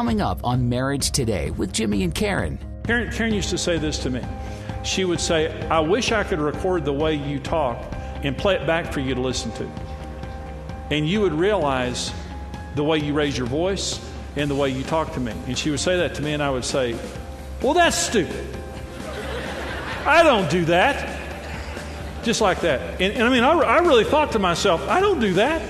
Coming up on Marriage Today with Jimmy and Karen. Karen used to say this to me. She would say, I wish I could record the way you talk and play it back for you to listen to. And you would realize the way you raise your voice and the way you talk to me. And she would say that to me, and I would say, well, that's stupid. I don't do that. Just like that. And I mean, I really thought to myself, I don't do that.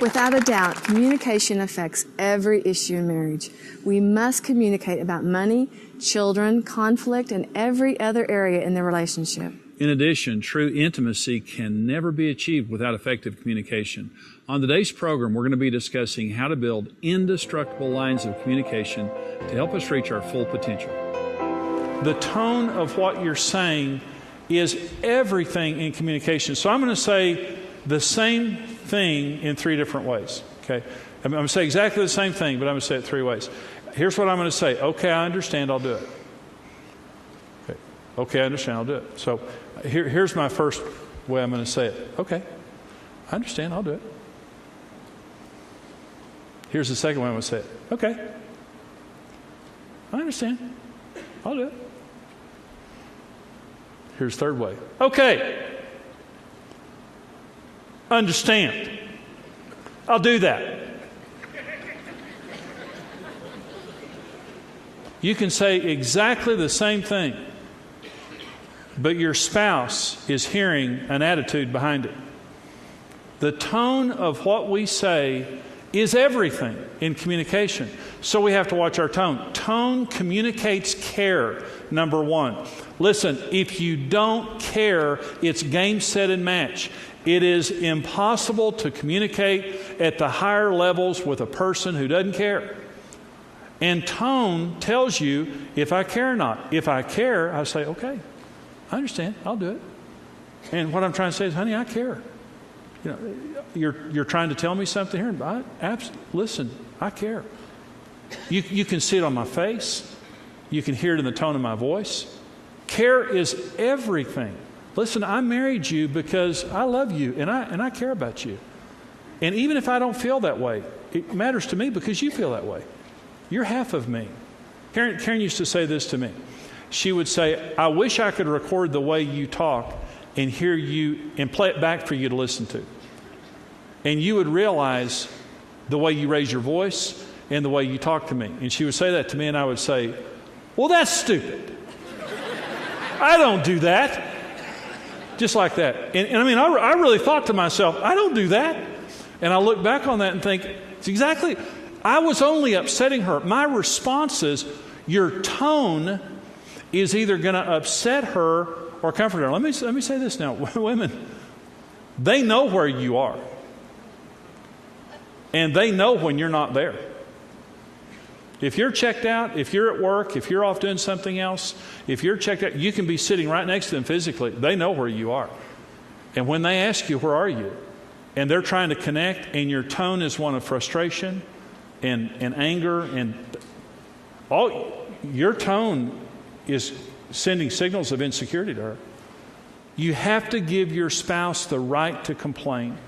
Without a doubt, communication affects every issue in marriage. We must communicate about money, children, conflict, and every other area in the relationship. In addition, true intimacy can never be achieved without effective communication. On today's program, we're going to be discussing how to build indestructible lines of communication to help us reach our full potential. The tone of what you're saying is everything in communication. So I'm going to say the same thing in three different ways. Okay, I'm going to say exactly the same thing, but I'm going to say it three ways. Here's what I'm going to say. Okay, I understand. I'll do it. Okay, I understand. I'll do it. So here's my first way I'm going to say it. Okay, I understand. I'll do it. Here's the second way I'm going to say it. Okay, I understand. I'll do it. Here's the third way. Okay, understand. I'll do that. You can say exactly the same thing, but your spouse is hearing an attitude behind it. The tone of what we say is everything in communication. So we have to watch our tone. Tone communicates care, number one. Listen, if you don't care, it's game, set, and match. It is impossible to communicate at the higher levels with a person who doesn't care. And tone tells you if I care or not. If I care, I say, okay, I understand, I'll do it. And what I'm trying to say is, honey, I care. You know, you're trying to tell me something here. Listen, I care. You can see it on my face. You can hear it in the tone of my voice. Care is everything. Listen, I married you because I love you and I care about you. And even if I don't feel that way, it matters to me because you feel that way. You're half of me. Karen used to say this to me. She would say, I wish I could record the way you talk and hear you and play it back for you to listen to. And you would realize the way you raise your voice and the way you talk to me. And she would say that to me, and I would say, well, that's stupid. I don't do that. Just like that. And I mean, I really thought to myself, I don't do that. And I look back on that and think, it's exactly, I was only upsetting her. My response is, your tone is either going to upset her or comfort her. Let me say this now. Women, they know where you are. And they know when you're not there. If you're checked out, if you're at work, if you're off doing something else, if you're checked out, you can be sitting right next to them physically. They know where you are. And when they ask you, where are you? And they're trying to connect, and your tone is one of frustration and anger, and your tone is sending signals of insecurity to her. You have to give your spouse the right to complain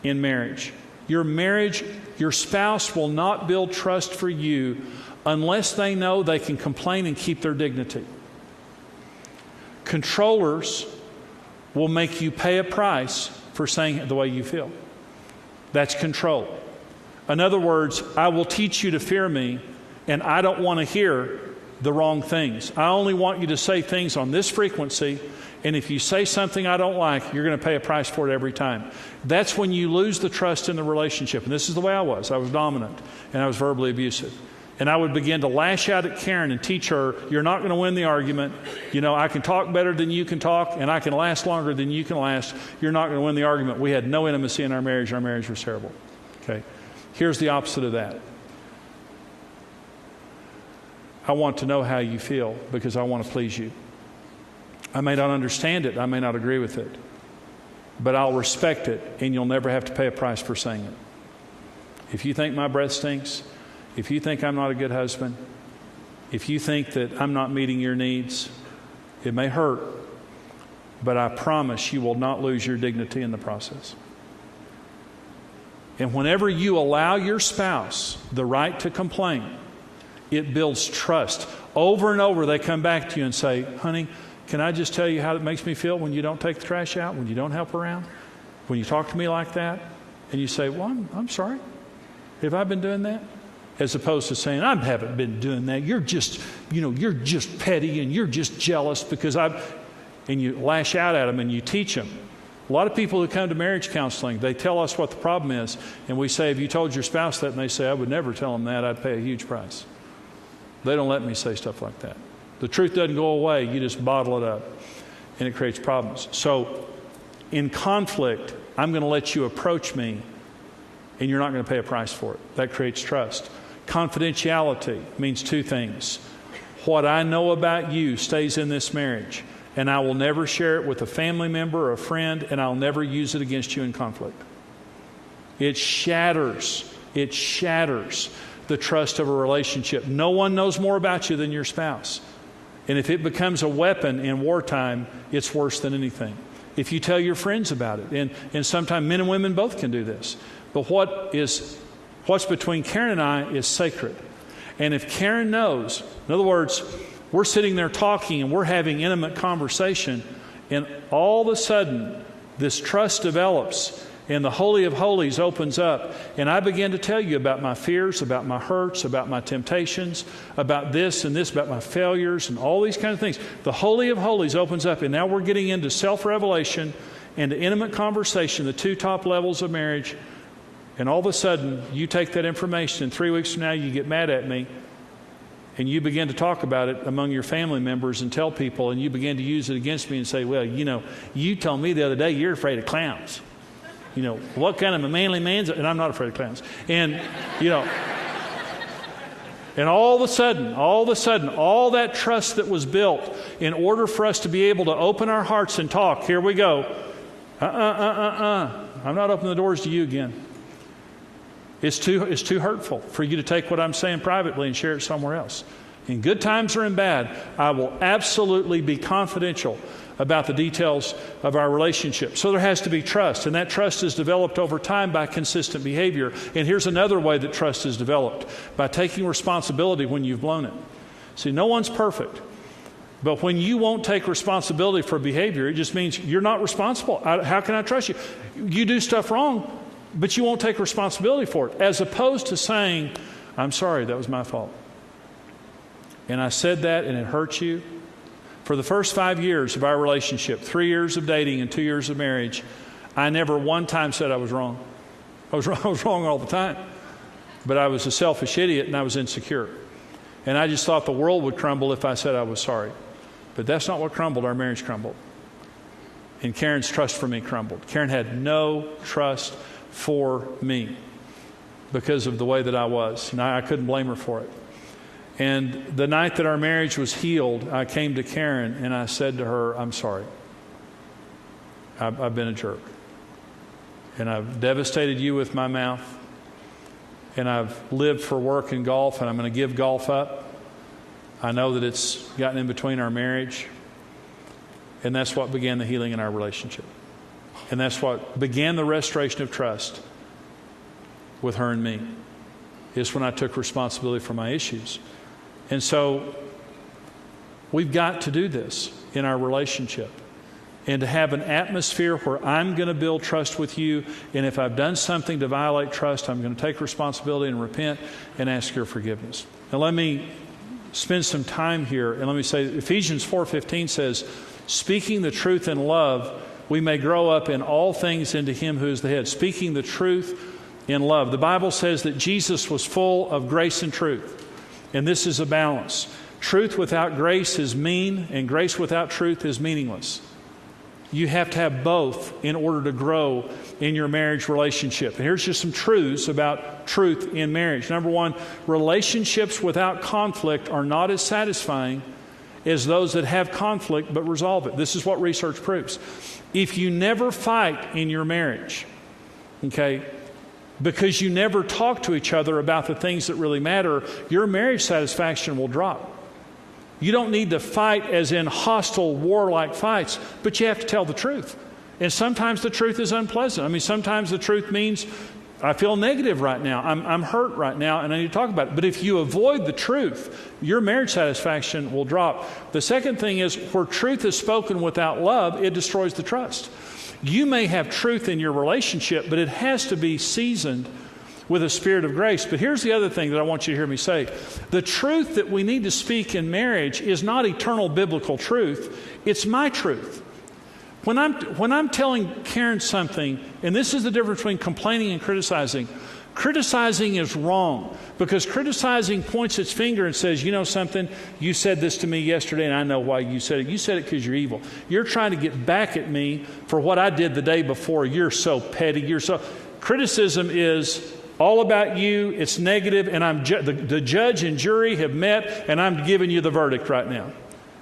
in marriage. Your spouse will not build trust for you unless they know they can complain and keep their dignity. Controllers will make you pay a price for saying it the way you feel. That's control. In other words, I will teach you to fear me, and I don't want to hear the wrong things. I only want you to say things on this frequency, and if you say something I don't like, you're going to pay a price for it every time. That's when you lose the trust in the relationship. And this is the way I was. I was dominant, and I was verbally abusive. And I would begin to lash out at Karen and teach her, you're not going to win the argument. You know, I can talk better than you can talk, and I can last longer than you can last. You're not going to win the argument. We had no intimacy in our marriage. Our marriage was terrible. Okay. Here's the opposite of that. I want to know how you feel because I want to please you. I may not understand it. I may not agree with it. But I'll respect it, and you'll never have to pay a price for saying it. If you think my breath stinks, if you think I'm not a good husband, If you think that I'm not meeting your needs, it may hurt, but I promise you will not lose your dignity in the process. And whenever you allow your spouse the right to complain, it builds trust. Over and over, they come back to you and say, honey, can I just tell you how it makes me feel when you don't take the trash out, when you don't help around, when you talk to me like that? And you say, well, I'm sorry. Have I been doing that? As opposed to saying, I haven't been doing that. You're just petty and you're just jealous because and you lash out at them and you teach them. A lot of people who come to marriage counseling, they tell us what the problem is, and we say, have you told your spouse that? And they say, I would never tell them that. I'd pay a huge price. They don't let me say stuff like that. The truth doesn't go away. You just bottle it up, and it creates problems. So in conflict, I'm going to let you approach me, and you're not going to pay a price for it. That creates trust. Confidentiality means two things. What I know about you stays in this marriage, and I will never share it with a family member or a friend, and I'll never use it against you in conflict. It shatters the trust of a relationship. No one knows more about you than your spouse. And if it becomes a weapon in wartime, it's worse than anything. If you tell your friends about it, and sometimes men and women both can do this, but what's between Karen and I is sacred. And if Karen knows, in other words, we're sitting there talking and we're having intimate conversation, and all of a sudden this trust develops and the Holy of Holies opens up, and I begin to tell you about my fears, about my hurts, about my temptations, about this and this, about my failures and all these kind of things. The Holy of Holies opens up, and now we're getting into self-revelation and to intimate conversation, the two top levels of marriage. And all of a sudden, you take that information, and 3 weeks from now, you get mad at me, and you begin to talk about it among your family members and tell people, and you begin to use it against me and say, well, you told me the other day you're afraid of clowns. What kind of a manly man's, and I'm not afraid of clowns. And, and all of a sudden, all that trust that was built in order for us to be able to open our hearts and talk, here we go. I'm not opening the doors to you again. It's too hurtful for you to take what I'm saying privately and share it somewhere else. In good times or in bad, I will absolutely be confidential about the details of our relationship. So there has to be trust, and that trust is developed over time by consistent behavior. And here's another way that trust is developed, by taking responsibility when you've blown it. See, no one's perfect. But when you won't take responsibility for behavior, it just means you're not responsible. How can I trust you? You do stuff wrong, but you won't take responsibility for it, as opposed to saying, I'm sorry, that was my fault. And I said that, and it hurt you. For the first 5 years of our relationship, 3 years of dating and 2 years of marriage, I never one time said I was wrong. I was wrong all the time. But I was a selfish idiot, and I was insecure. And I just thought the world would crumble if I said I was sorry. But that's not what crumbled. Our marriage crumbled. And Karen's trust for me crumbled. Karen had no trust for me because of the way that I was. And I couldn't blame her for it. And the night that our marriage was healed, I came to Karen and I said to her, I'm sorry. I've been a jerk. And I've devastated you with my mouth. And I've lived for work and golf, and I'm going to give golf up. I know that it's gotten in between our marriage. And that's what began the healing in our relationship. And that's what began the restoration of trust with her and me, is when I took responsibility for my issues. And so we've got to do this in our relationship, and to have an atmosphere where I'm going to build trust with you, and if I've done something to violate trust, I'm going to take responsibility and repent and ask your forgiveness. Now let me spend some time here, and let me say Ephesians 4:15 says, speaking the truth in love, we may grow up in all things into Him who is the head. Speaking the truth in love. The Bible says that Jesus was full of grace and truth. And this is a balance. Truth without grace is mean, and grace without truth is meaningless. You have to have both in order to grow in your marriage relationship. And here's just some truths about truth in marriage. Number one, relationships without conflict are not as satisfying as those that have conflict but resolve it. This is what research proves. If you never fight in your marriage, okay, because you never talk to each other about the things that really matter, your marriage satisfaction will drop. You don't need to fight as in hostile, warlike fights, but you have to tell the truth. And sometimes the truth is unpleasant. I mean, sometimes the truth means, I feel negative right now. I'm hurt right now, and I need to talk about it. But if you avoid the truth, your marriage satisfaction will drop. The second thing is, where truth is spoken without love, it destroys the trust. You may have truth in your relationship, but it has to be seasoned with a spirit of grace. But here's the other thing that I want you to hear me say. The truth that we need to speak in marriage is not eternal biblical truth. It's my truth. When I'm telling Karen something, and this is the difference between complaining and criticizing. Criticizing is wrong, because criticizing points its finger and says, you know something, you said this to me yesterday and I know why you said it. You said it because you're evil. You're trying to get back at me for what I did the day before. You're so petty. Criticism is all about you. It's negative, and the judge and jury have met, and I'm giving you the verdict right now.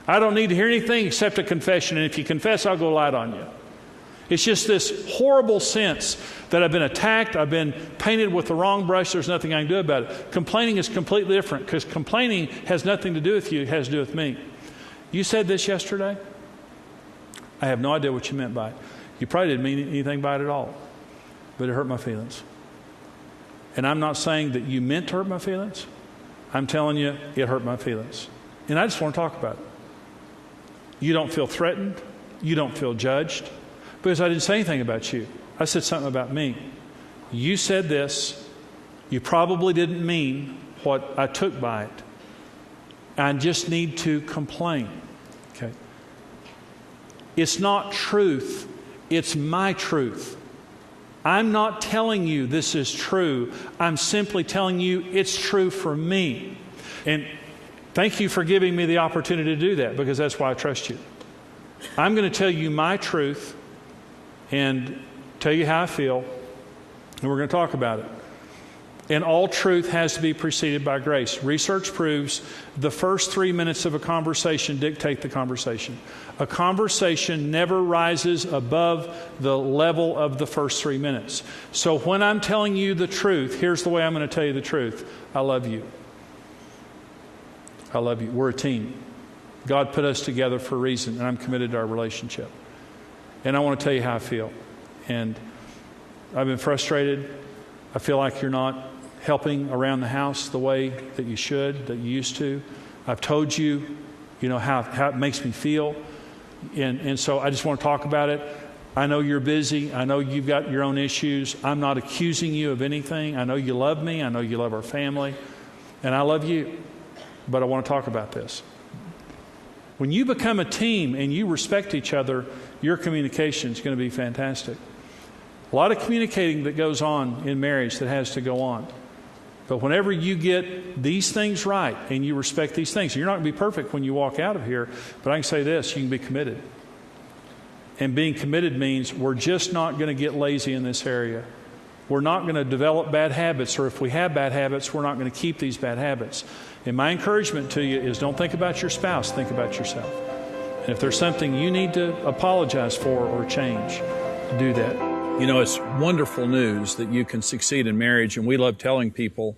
I don't need to hear anything except a confession, and if you confess, I'll go light on you. It's just this horrible sense that I've been attacked, I've been painted with the wrong brush, there's nothing I can do about it. Complaining is completely different, because complaining has nothing to do with you, it has to do with me. You said this yesterday? I have no idea what you meant by it. You probably didn't mean anything by it at all, but it hurt my feelings. And I'm not saying that you meant to hurt my feelings. I'm telling you, it hurt my feelings. And I just want to talk about it. You don't feel threatened. You don't feel judged. Because I didn't say anything about you. I said something about me. You said this. You probably didn't mean what I took by it. I just need to complain. Okay. It's not truth. It's my truth. I'm not telling you this is true. I'm simply telling you it's true for me. And thank you for giving me the opportunity to do that, because that's why I trust you. I'm going to tell you my truth and tell you how I feel, and we're going to talk about it. And all truth has to be preceded by grace. Research proves the first 3 minutes of a conversation dictate the conversation. A conversation never rises above the level of the first 3 minutes. So when I'm telling you the truth, here's the way I'm going to tell you the truth. I love you. I love you. We're a team. God put us together for a reason, and I'm committed to our relationship. And I want to tell you how I feel. And I've been frustrated. I feel like you're not helping around the house the way that you should, that you used to. I've told you, how it makes me feel. And so I just want to talk about it. I know you're busy. I know you've got your own issues. I'm not accusing you of anything. I know you love me. I know you love our family. And I love you. But I want to talk about this. When you become a team and you respect each other, your communication is going to be fantastic. A lot of communicating that goes on in marriage that has to go on. But whenever you get these things right and you respect these things, you're not going to be perfect when you walk out of here, but I can say this, you can be committed. And being committed means we're just not going to get lazy in this area. We're not going to develop bad habits, or if we have bad habits, we're not going to keep these bad habits. And my encouragement to you is don't think about your spouse, think about yourself. And if there's something you need to apologize for or change, do that. It's wonderful news that you can succeed in marriage, and we love telling people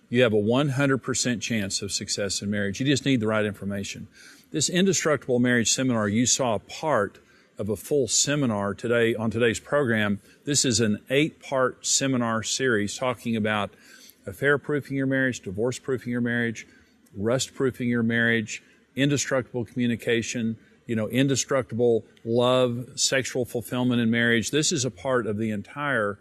you have a 100% chance of success in marriage. You just need the right information. This Indestructible Marriage Seminar, you saw a part of a full seminar today on today's program. This is an 8-part seminar series talking about affair-proofing your marriage, divorce-proofing your marriage, rust-proofing your marriage, indestructible communication, indestructible love, sexual fulfillment in marriage. This is a part of the entire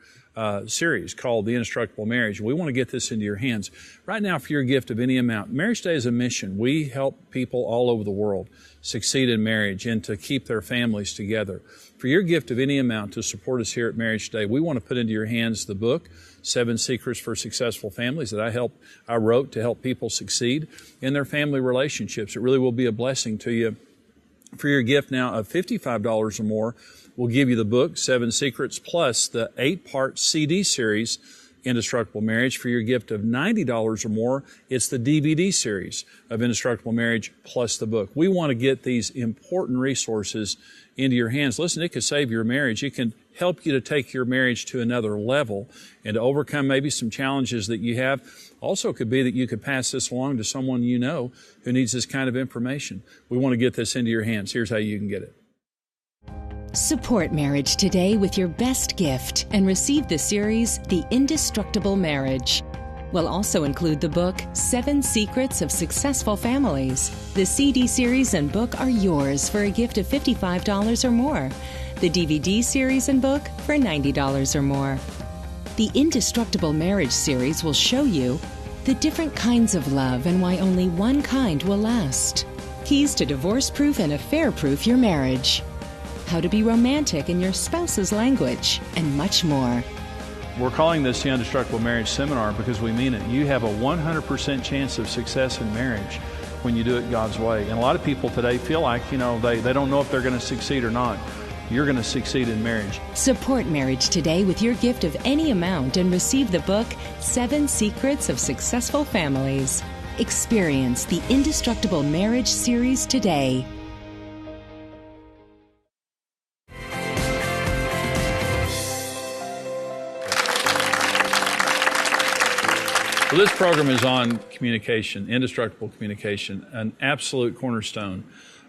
series called The Indestructible Marriage. We want to get this into your hands. Right now, for your gift of any amount, Marriage Day is a mission. We help people all over the world succeed in marriage and to keep their families together. For your gift of any amount to support us here at Marriage Day, we want to put into your hands the book, 7 Secrets for Successful Families, that I wrote to help people succeed in their family relationships. It really will be a blessing to you. For your gift now of $55 or more, we'll give you the book, 7 Secrets, plus the 8-part CD series, Indestructible Marriage. For your gift of $90 or more, it's the DVD series of Indestructible Marriage plus the book. We want to get these important resources into your hands. Listen, it could save your marriage. It can help you to take your marriage to another level and to overcome maybe some challenges that you have. Also, it could be that you could pass this along to someone you know who needs this kind of information. We want to get this into your hands. Here's how you can get it. Support marriage today with your best gift and receive the series, The Indestructible Marriage. We'll also include the book, 7 Secrets of Successful Families. The CD series and book are yours for a gift of $55 or more. The DVD series and book for $90 or more. The Indestructible Marriage series will show you the different kinds of love and why only one kind will last. Keys to divorce-proof and affair-proof your marriage. How to be romantic in your spouse's language, and much more. We're calling this the Indestructible Marriage Seminar because we mean it. You have a 100% chance of success in marriage when you do it God's way. And a lot of people today feel like, they don't know if they're going to succeed or not. You're going to succeed in marriage. Support marriage today with your gift of any amount and receive the book, 7 Secrets of Successful Families. Experience the Indestructible Marriage series today. So this program is on communication, indestructible communication, an absolute cornerstone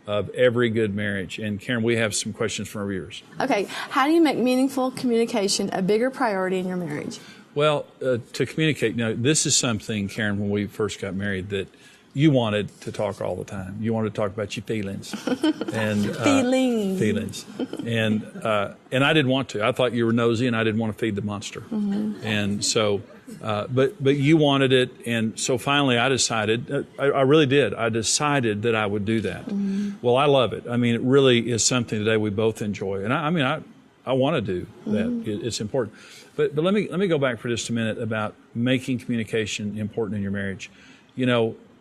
of every good marriage. And Karen, we have some questions from our viewers. Okay, how do you make meaningful communication a bigger priority in your marriage? Well, to communicate, this is something, Karen, when we first got married, that you wanted to talk all the time. You wanted to talk about your feelings. And feelings. And I didn't want to. I thought you were nosy, and I didn't want to feed the monster. Mm-hmm. And so, but you wanted it, and so finally I decided, I really did. I decided that I would do that. Mm-hmm. Well, I love it. I mean, it really is something today we both enjoy. And I want to do that. Mm-hmm. It's important. But let me go back for just a minute about making communication important in your marriage.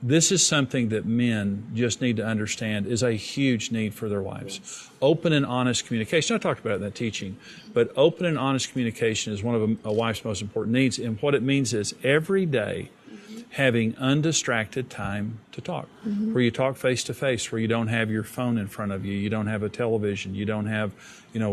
This is something that men just need to understand is a huge need for their wives. Yes. Open and honest communication. I talked about it in that teaching, but open and honest communication is one of a wife's most important needs. And what it means is every day having undistracted time to talk, where you talk face to face, where you don't have your phone in front of you, you don't have a television, you don't have,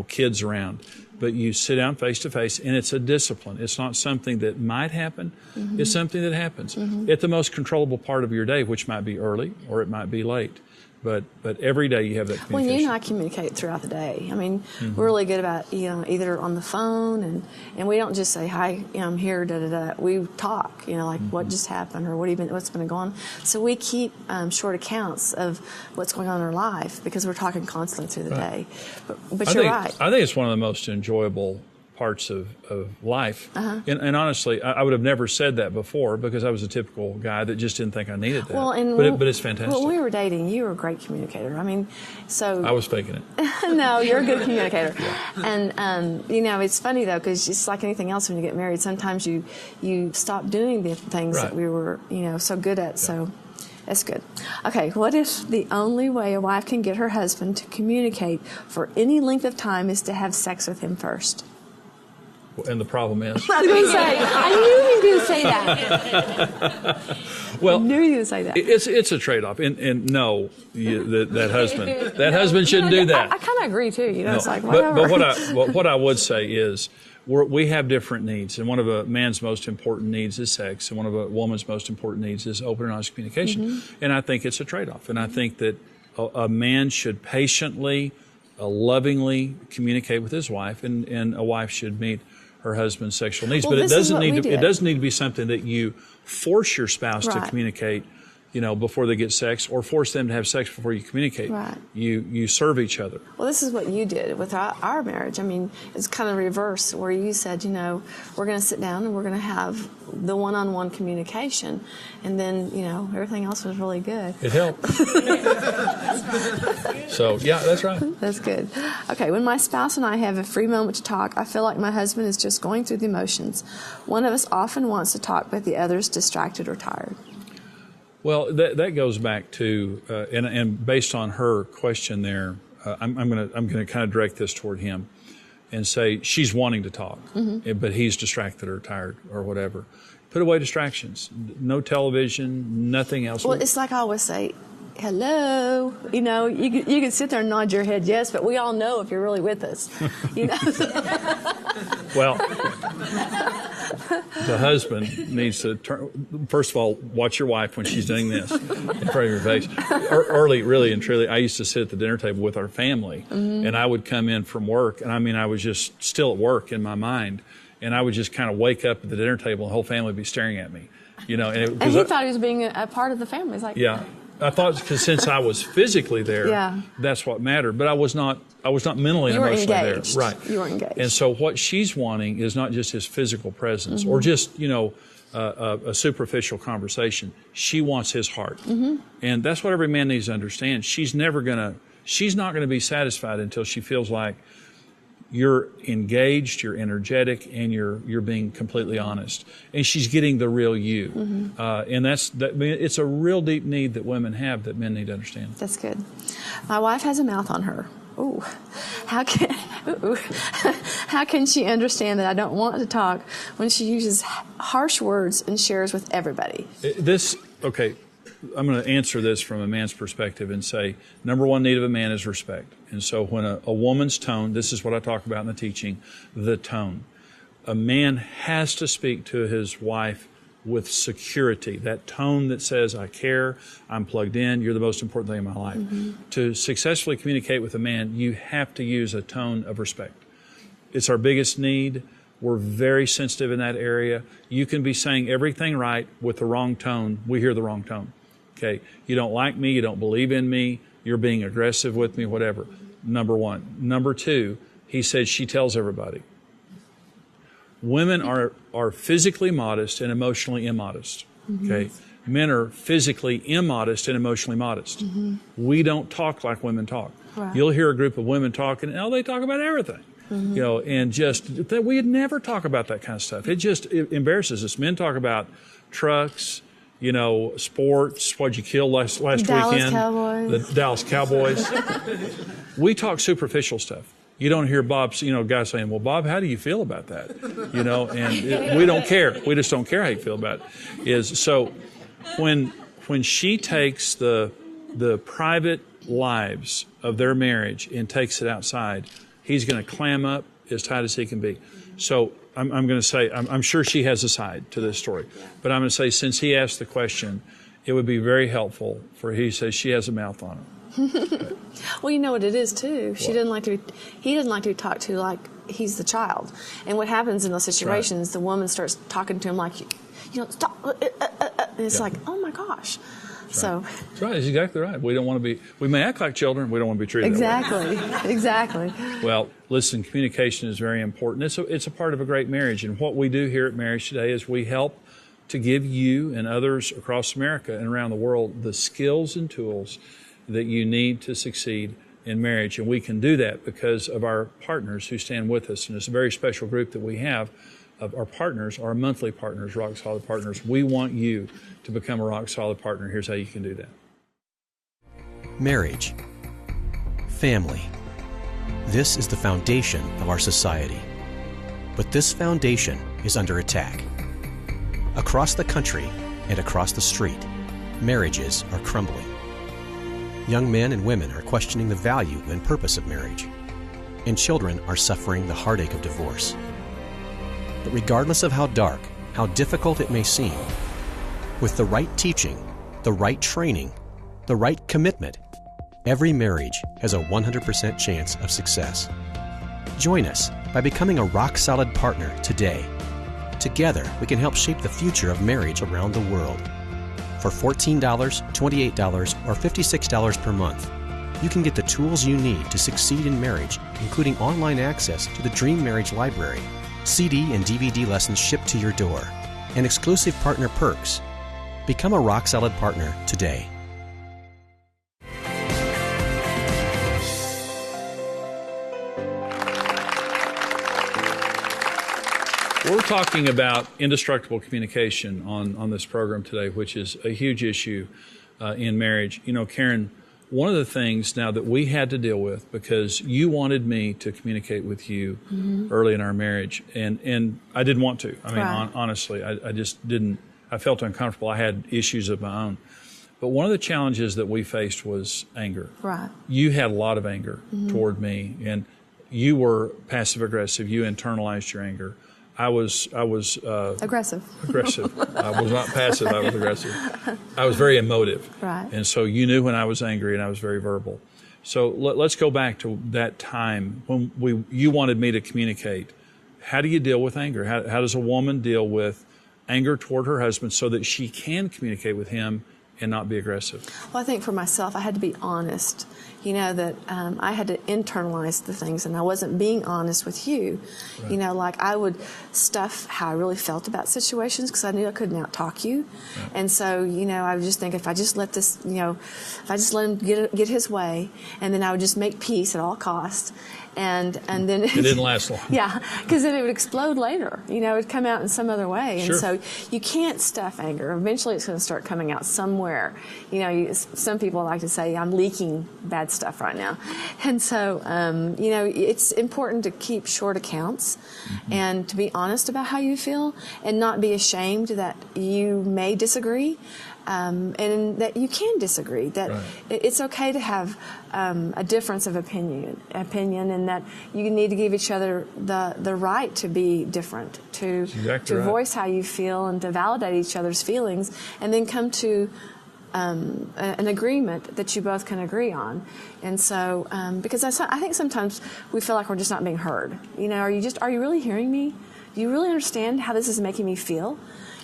kids around, but you sit down face to face, and it's a discipline. It's not something that might happen. It's something that happens at the most controllable part of your day, which might be early or it might be late. But every day you have that communication. Well, you and I communicate throughout the day. I mean, we're really good about, either on the phone, and we don't just say, hi, I'm here, da-da-da. We talk, what just happened or what's been going on. So we keep short accounts of what's going on in our life because we're talking constantly through the day. But you're right. I think it's one of the most enjoyable parts of life. And honestly, I would have never said that before because I was a typical guy that just didn't think I needed that. Well, but it's fantastic. When we were dating, you were a great communicator. I mean, so... I was faking it. No, you're a good communicator. Yeah. And, it's funny, though, because just like anything else when you get married, sometimes you stop doing the things that we were, so good at. Yeah. So that's good. Okay, what if the only way a wife can get her husband to communicate for any length of time is to have sex with him first? And the problem is? I was going to say, I knew you were going to say that. Well, I knew you were going to say that. It's a trade-off. And no, that husband shouldn't do that. I kind of agree, too. It's like, whatever. But what I would say is we have different needs. And one of a man's most important needs is sex. And one of a woman's most important needs is open and honest communication. And I think it's a trade-off. And I think that a man should patiently, lovingly communicate with his wife. And a wife should meet her husband's sexual needs, but it doesn't need to be something that you force your spouse to communicate, before they get sex, or force them to have sex before you communicate. Right. You serve each other. Well, this is what you did with our marriage. I mean, it's kind of reverse, where you said, we're going to sit down and we're going to have the one-on-one communication, and then everything else was really good. It helped. So yeah, that's right. That's good. Okay, when my spouse and I have a free moment to talk, I feel like my husband is just going through the emotions. One of us often wants to talk, but the other is distracted or tired. Well, that goes back to and based on her question there, I'm gonna kind of direct this toward him, and say she's wanting to talk, but he's distracted or tired or whatever. Put away distractions. No television, nothing else. Well, it's like I always say, hello, you know, you can sit there and nod your head yes, but we all know if you're really with us, you know. Well, the husband needs to first of all, watch your wife when she's doing this in front of your face. Early, really and truly, I used to sit at the dinner table with our family, and I would come in from work, and I mean, I was just still at work in my mind, and I would just kind of wake up at the dinner table, and the whole family would be staring at me, you know. And he thought he was being a part of the family. It's like, yeah. I thought because since I was physically there, that's what mattered. But I was not mentally and emotionally there. Right. You were engaged. And so what she's wanting is not just his physical presence or just, you know, a superficial conversation. She wants his heart. And that's what every man needs to understand. She's not going to be satisfied until she feels like you're engaged, you're energetic, and you're being completely honest. And she's getting the real you. And it's a real deep need that women have that men need to understand. That's good. My wife has a mouth on her. Ooh, how can she understand that I don't want to talk when she uses harsh words and shares with everybody? Okay, I'm going to answer this from a man's perspective and say, number one need of a man is respect. And so when a woman's tone, this is what I talk about in the teaching, the tone. A man has to speak to his wife with security, that tone that says, I care, I'm plugged in, you're the most important thing in my life. To successfully communicate with a man, you have to use a tone of respect. It's our biggest need. We're very sensitive in that area. You can be saying everything right with the wrong tone. We hear the wrong tone. Okay, you don't like me, you don't believe in me, you're being aggressive with me, whatever. Number one. Number two, he said she tells everybody. Women are physically modest and emotionally immodest. Okay, men are physically immodest and emotionally modest. We don't talk like women talk. Right. You'll hear a group of women talking, and they talk about everything. You know, and we'd never talk about that kind of stuff. It embarrasses us. Men talk about trucks, you know, sports, what'd you kill last weekend? Cowboys. The Dallas Cowboys. We talk superficial stuff. You don't hear Bob, guy saying, well, Bob, how do you feel about that? You know, and we don't care. We just don't care how you feel about it. So when she takes the private lives of their marriage and takes it outside, he's going to clam up as tight as he can be. So I'm going to say, I'm sure she has a side to this story, but I'm going to say, since he asked the question, it would be very helpful for he says she has a mouth on her. Well, you know what it is too. He doesn't like to be talked to like he's the child. And what happens in those situations, the woman starts talking to him like, you know, stop. And it's like, oh my gosh. So that's right. That's exactly right. We don't want to be. We may act like children. We don't want to be treated that way. Exactly. Well, listen. Communication is very important. It's a part of a great marriage. And what we do here at Marriage Today is we help to give you and others across America and around the world the skills and tools that you need to succeed in marriage. And we can do that because of our partners who stand with us. And it's a very special group that we have of our partners, our monthly partners, Rock Solid Partners. We want you to become a Rock Solid Partner. Here's how you can do that. Marriage. Family. This is the foundation of our society. But this foundation is under attack. Across the country and across the street, marriages are crumbling. Young men and women are questioning the value and purpose of marriage, and children are suffering the heartache of divorce. But regardless of how dark, how difficult it may seem, with the right teaching, the right training, the right commitment, every marriage has a 100% chance of success. Join us by becoming a rock-solid partner today. Together, we can help shape the future of marriage around the world. For $14, $28, or $56 per month, you can get the tools you need to succeed in marriage, including online access to the Dream Marriage Library, CD and DVD lessons shipped to your door, and exclusive partner perks. Become a rock-solid partner today. We're talking about indestructible communication on this program today, which is a huge issue in marriage. You know, Karen, one of the things now that we had to deal with, because you wanted me to communicate with you early in our marriage, and I didn't want to. I mean, honestly, I just didn't. I felt uncomfortable. I had issues of my own. But one of the challenges that we faced was anger. Right. You had a lot of anger toward me, and you were passive aggressive. You internalized your anger. I was Aggressive. Aggressive. I was not passive. I was aggressive. I was very emotive. Right. And so you knew when I was angry, and I was very verbal. So let's go back to that time when you wanted me to communicate. How do you deal with anger? How does a woman deal with anger toward her husband so that she can communicate with him and not be aggressive? Well, I think for myself, I had to be honest. You know, that I had to internalize the things, and I wasn't being honest with you. Right. You know, like I would stuff how I really felt about situations because I knew I couldn't out-talk you. Right. And so, you know, I would just think if I just let this, you know, if I just let him get his way, and then I would just make peace at all costs. And then it didn't last long. Yeah, because then it would explode later. You know, it would come out in some other way. And sure. So you can't stuff anger. Eventually, it's going to start coming out somewhere. You know, some people like to say, "I'm leaking bad stuff right now," and so you know, it's important to keep short accounts and to be honest about how you feel, and not be ashamed that you may disagree. And that you can disagree, that right. It's okay to have a difference of opinion, and that you need to give each other the right to be different, to exactly right. voice how you feel and to validate each other's feelings, and then come to an agreement that you both can agree on. And so, because I think sometimes we feel like we're just not being heard. You know, are you really hearing me? Do you really understand how this is making me feel?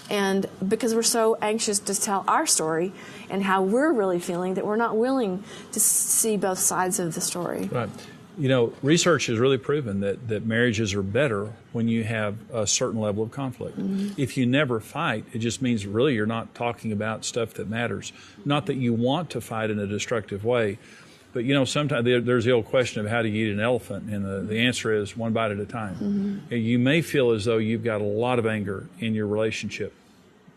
And because we're so anxious to tell our story and how we're really feeling, that we're not willing to see both sides of the story. Right. You know, research has really proven that marriages are better when you have a certain level of conflict. If you never fight, it just means really you're not talking about stuff that matters. Not that you want to fight in a destructive way, but you know, sometimes there's the old question of how do you eat an elephant, and the answer is one bite at a time. You may feel as though you've got a lot of anger in your relationship.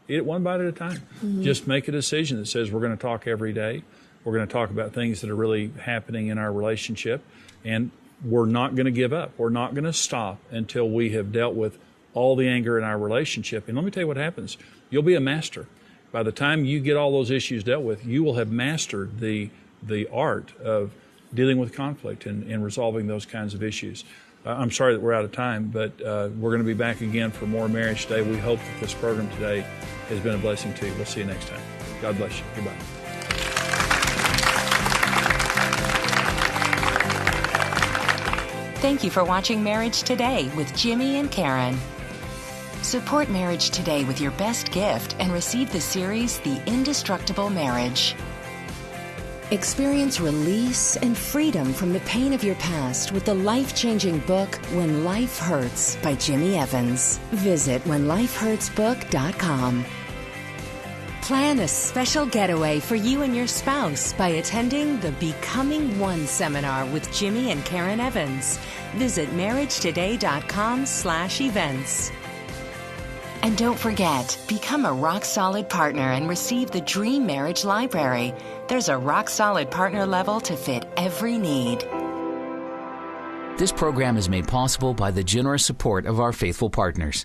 Eat it one bite at a time. Just make a decision that says we're going to talk every day. We're going to talk about things that are really happening in our relationship, and we're not going to give up. We're not going to stop until we have dealt with all the anger in our relationship. And let me tell you what happens. You'll be a master. By the time you get all those issues dealt with, you will have mastered the art of dealing with conflict and resolving those kinds of issues. I'm sorry that we're out of time, but we're going to be back again for more Marriage Today. We hope that this program today has been a blessing to you. We'll see you next time. God bless you. Goodbye. Thank you for watching Marriage Today with Jimmy and Karen. Support Marriage Today with your best gift and receive the series, The Indestructible Marriage. Experience release and freedom from the pain of your past with the life-changing book, When Life Hurts by Jimmy Evans. Visit whenlifehurtsbook.com. Plan a special getaway for you and your spouse by attending the Becoming One seminar with Jimmy and Karen Evans. Visit marriagetoday.com/events. And don't forget, become a rock-solid partner and receive the Dream Marriage Library. There's a rock-solid partner level to fit every need. This program is made possible by the generous support of our faithful partners.